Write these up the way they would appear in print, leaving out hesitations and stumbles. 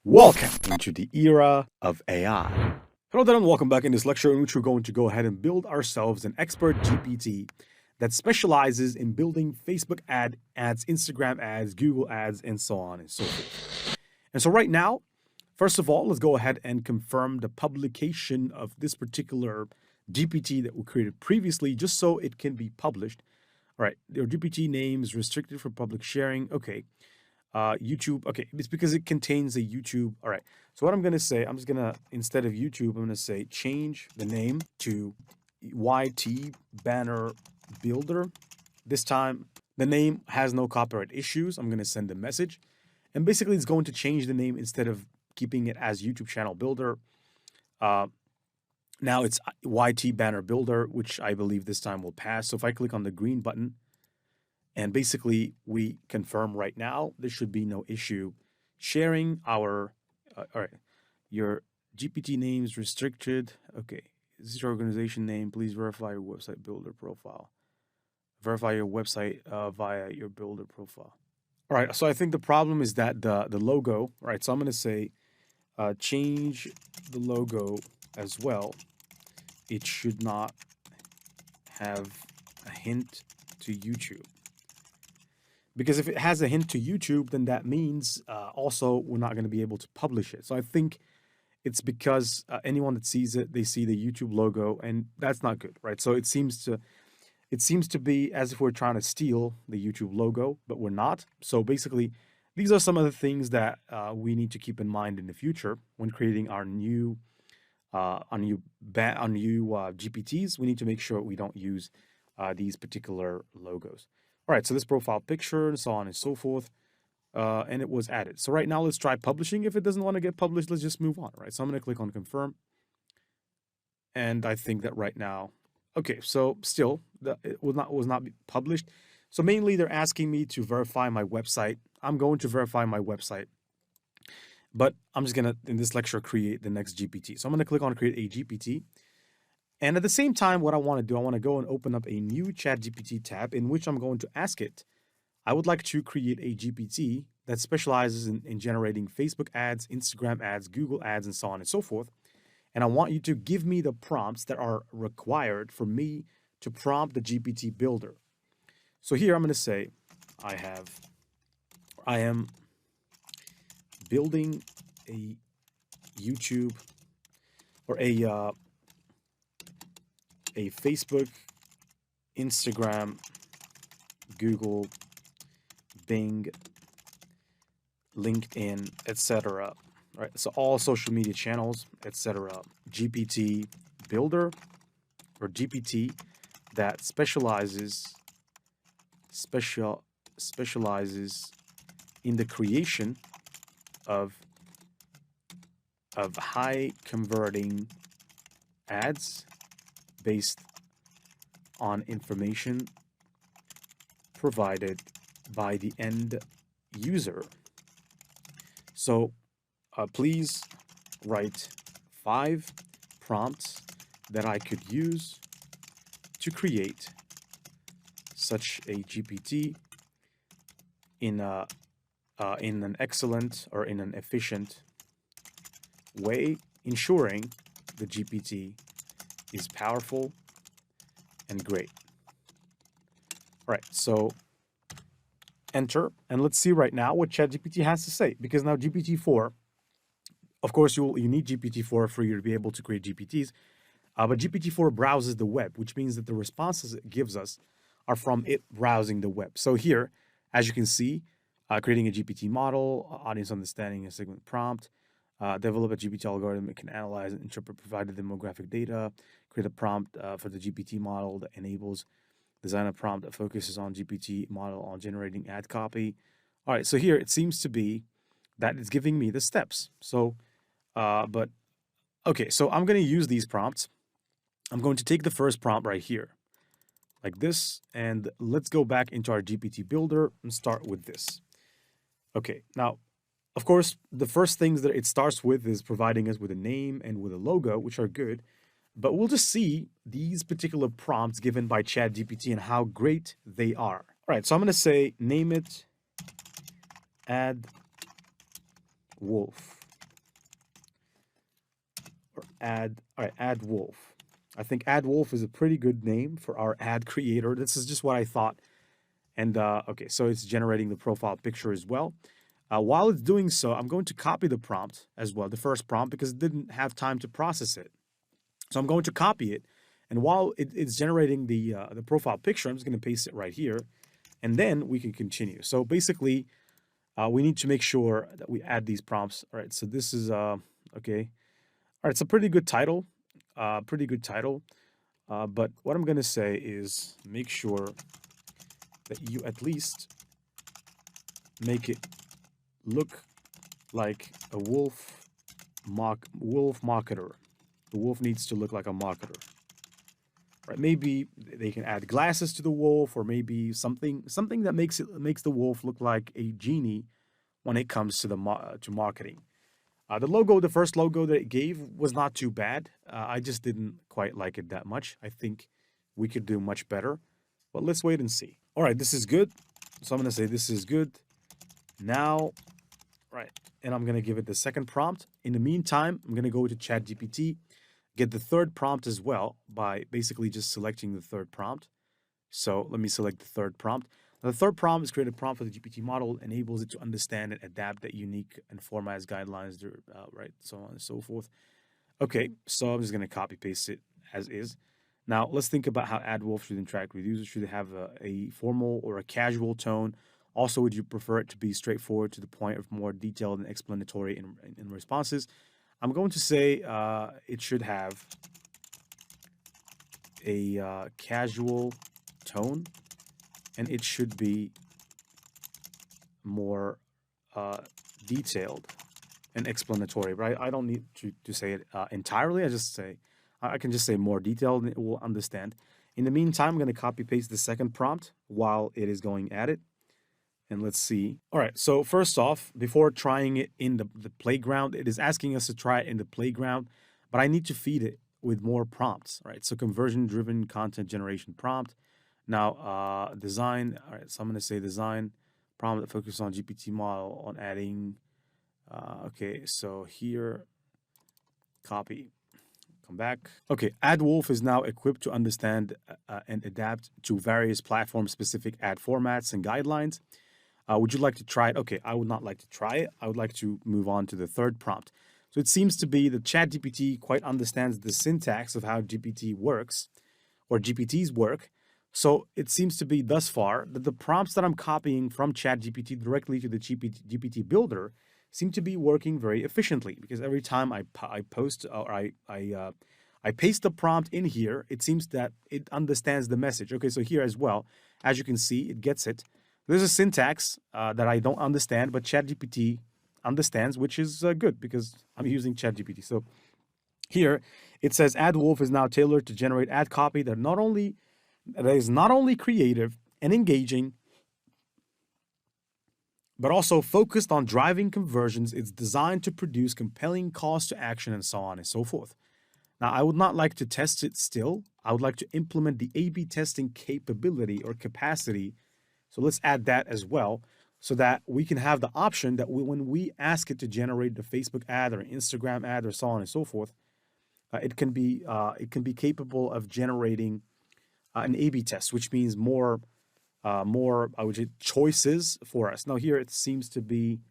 Welcome into the era of AI. Hello there and welcome back in this lecture in which we're going to go ahead and build ourselves an expert GPT that specializes in building Facebook ads, Instagram ads, Google ads, and so on and so forth. And so right now, first of all, let's go ahead and confirm the publication of this particular GPT that we created previously just so it can be published. All right, your GPT name is restricted for public sharing. Okay. YouTube, okay, it's because it contains a YouTube. All right, so what I'm gonna say, I'm just gonna, instead of YouTube, I'm gonna say change the name to YT Banner Builder. This time, the name has no copyright issues. I'm gonna send a message. And basically, it's going to change the name instead of keeping it as YouTube Channel Builder. Now it's YT Banner Builder, which I believe this time will pass. So if I click on the green button, and basically, we confirm right now, there should be no issue sharing our, all right, your GPT name is restricted. Okay, this is your organization name. Please verify your website builder profile. Verify your website via your builder profile. All right, so I think the problem is that the logo, all right, so I'm going to say change the logo as well. It should not have a hint to YouTube. Because if it has a hint to YouTube, then that means also we're not going to be able to publish it. So I think it's because anyone that sees it, they see the YouTube logo, and that's not good, right? So it seems to be as if we're trying to steal the YouTube logo, but we're not. So basically, these are some of the things that we need to keep in mind in the future when creating our new GPTs. We need to make sure we don't use these particular logos. All right, so this profile picture and so on and so forth, and it was added. So right now, let's try publishing. If it doesn't want to get published, let's just move on, right? So I'm going to click on confirm. And I think that right now, okay, so still, it was not published. So mainly, they're asking me to verify my website. I'm going to verify my website. But I'm just going to, in this lecture, create the next GPT. So I'm going to click on create a GPT. And at the same time, what I want to do, I want to go and open up a new ChatGPT tab in which I'm going to ask it, I would like to create a GPT that specializes in generating Facebook ads, Instagram ads, Google ads, and so on and so forth. And I want you to give me the prompts that are required for me to prompt the GPT builder. So here I'm going to say, I am building a YouTube or a Facebook, Instagram, Google, Bing, LinkedIn, etc. Right, so all social media channels, etc. GPT builder or GPT that specializes in the creation of high converting ads based on information provided by the end user. So please write 5 prompts that I could use to create such a GPT in an excellent or in an efficient way, ensuring the GPT is powerful and great. All right, so enter, and let's see right now what ChatGPT has to say, because now GPT-4, of course, you need GPT-4 for you to be able to create GPTs, but GPT-4 browses the web, which means that the responses it gives us are from it browsing the web. So here, as you can see, creating a GPT model, audience understanding, a segment prompt, develop a GPT algorithm. It can analyze and interpret provided demographic data, create a prompt for the GPT model that enables, design a prompt that focuses on GPT model on generating ad copy. All right, so here it seems to be that it's giving me the steps. So, but okay, so I'm going to use these prompts. I'm going to take the first prompt right here, like this, and let's go back into our GPT builder and start with this. Okay, now, of course, the first things that it starts with is providing us with a name and with a logo, which are good. But we'll just see these particular prompts given by ChatGPT and how great they are. All right, so I'm going to say, name it Ad Wolf. Ad Wolf. I think Ad Wolf is a pretty good name for our ad creator. This is just what I thought. And okay, so it's generating the profile picture as well. While it's doing so, I'm going to copy the prompt as well, the first prompt, because it didn't have time to process it. So I'm going to copy it. And while it's generating the profile picture, I'm just going to paste it right here. And then we can continue. So basically, we need to make sure that we add these prompts. All right, so this is, okay. All right, it's a pretty good title. But what I'm going to say is make sure that you at least make it look like a wolf marketer. The wolf needs to look like a marketer. Right? Maybe they can add glasses to the wolf, or maybe something that makes the wolf look like a genie when it comes to to marketing. The first logo that it gave was not too bad. I just didn't quite like it that much. I think we could do much better, but let's wait and see. All right, this is good. So I'm going to say this is good. Now, right, and I'm going to give it the second prompt. In the meantime, I'm going to go to ChatGPT, get the third prompt as well by basically just selecting the third prompt. So let me select the third prompt. Now, the third prompt is create a prompt for the GPT model, enables it to understand and adapt that unique and formats, guidelines, right, so on and so forth. Okay, so I'm just going to copy paste it as is. Now, let's think about how AdWolf should interact with users. Should it have a formal or a casual tone? Also, would you prefer it to be straightforward to the point, of more detailed and explanatory in responses? I'm going to say it should have a casual tone, and it should be more detailed and explanatory. But I don't need to say it entirely. I can just say more detailed, and it will understand. In the meantime, I'm going to copy paste the second prompt while it is going at it. And let's see. All right, so first off, before trying it in the playground, it is asking us to try it in the playground, but I need to feed it with more prompts, right? So conversion-driven content generation prompt. Now, design. All right, so I'm going to say design prompt that focuses on GPT model on adding. Okay, so here, copy. Come back. Okay, AdWolf is now equipped to understand and adapt to various platform-specific ad formats and guidelines. Would you like to try it? Okay, I would not like to try it. I would like to move on to the third prompt. So it seems to be that ChatGPT quite understands the syntax of how GPT works, or GPTs work. So it seems to be thus far that the prompts that I'm copying from ChatGPT directly to the GPT builder seem to be working very efficiently, because every time I post or I paste the prompt in here, it seems that it understands the message. Okay, so here as well, as you can see, it gets it. There's a syntax that I don't understand, but ChatGPT understands, which is good because I'm using ChatGPT. So here it says AdWolf is now tailored to generate ad copy that is not only creative and engaging, but also focused on driving conversions. It's designed to produce compelling calls to action and so on and so forth. Now, I would not like to test it still. I would like to implement the A/B testing capability or capacity. So let's add that as well, so that we can have the option that when we ask it to generate the Facebook ad or Instagram ad or so on and so forth, it can be capable of generating an A/B test, which means more I would say choices for us. Now here it seems to be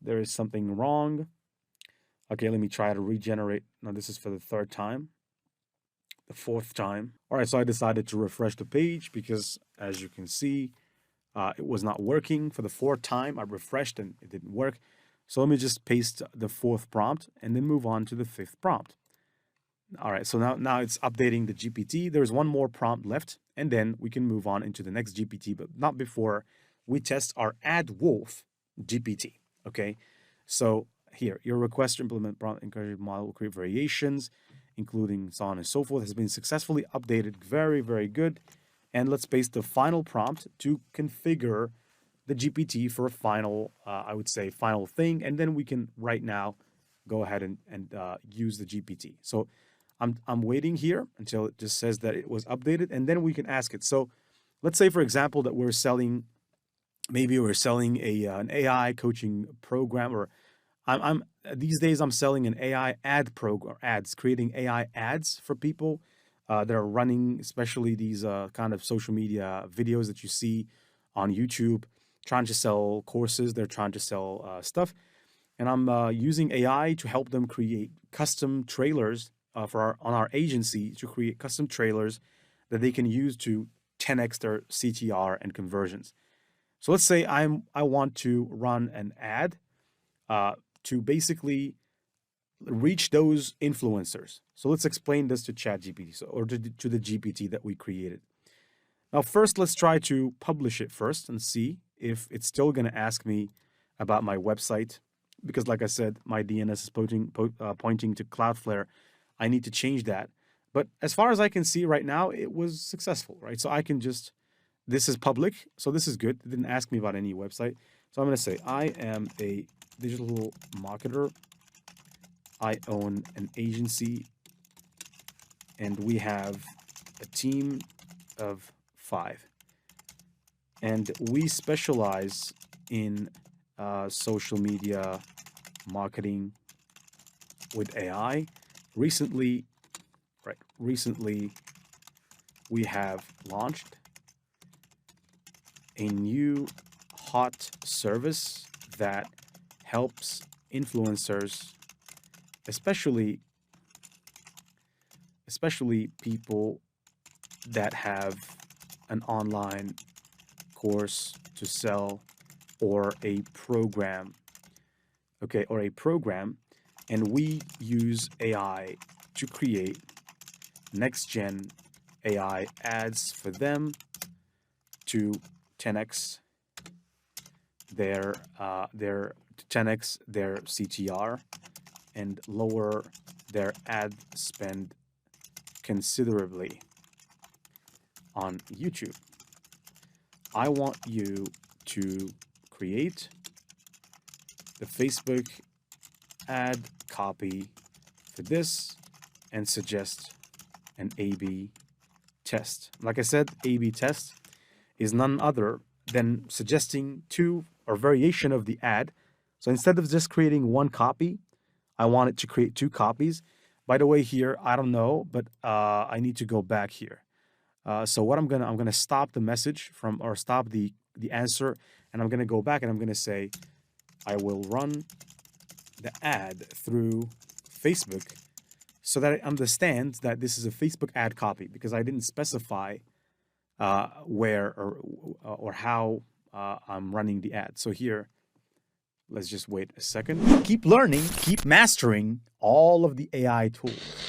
there is something wrong. Okay, let me try to regenerate. Now this is for the third time, the fourth time. All right, so I decided to refresh the page because, as you can see, it was not working. For the fourth time, I refreshed and it didn't work. So let me just paste the fourth prompt and then move on to the fifth prompt. All right, so now it's updating the GPT. There's one more prompt left, and then we can move on into the next GPT, but not before we test our AdWolf GPT. Okay, so here, your request to implement prompt encouragement model will create variations, including so on and so forth, has been successfully updated. Very, very good. And let's paste the final prompt to configure the GPT for a final, I would say, final thing. And then we can right now go ahead and use the GPT. So I'm waiting here until it just says that it was updated, and then we can ask it. So let's say, for example, that maybe we're selling an AI coaching program, or I'm these days I'm selling an AI ad program, ads, creating AI ads for people that are running, especially these kind of social media videos that you see on YouTube, trying to sell courses. They're trying to sell stuff, and I'm using AI to help them create custom trailers for on our agency to create custom trailers that they can use to 10x their CTR and conversions. So let's say I want to run an ad uh, to basically reach those influencers. So let's explain this to ChatGPT, or to the GPT that we created. Now, first, let's try to publish it first and see if it's still going to ask me about my website. Because, like I said, my DNS is pointing to Cloudflare. I need to change that. But as far as I can see right now, it was successful, right? So I can just, this is public, so this is good. It didn't ask me about any website. So I'm going to say, I am a digital marketer. I own an agency, and we have a team of 5. And we specialize in social media marketing with AI. Recently, we have launched a new hot service that helps influencers, especially people that have an online course to sell, or a program, and we use AI to create next gen AI ads for them to 10x their 10x their CTR and lower their ad spend considerably on YouTube. I want you to create the Facebook ad copy for this and suggest an A/B test. Like I said, A/B test is none other than suggesting two or variation of the ad. So instead of just creating one copy, I want it to create 2 copies. By the way, here, I don't know, but I need to go back here. So what I'm gonna stop the message from, or stop the answer, and I'm gonna go back and I'm gonna say, I will run the ad through Facebook so that it understands that this is a Facebook ad copy, because I didn't specify where or how I'm running the ad. So here, let's just wait a second. Keep learning, keep mastering all of the AI tools.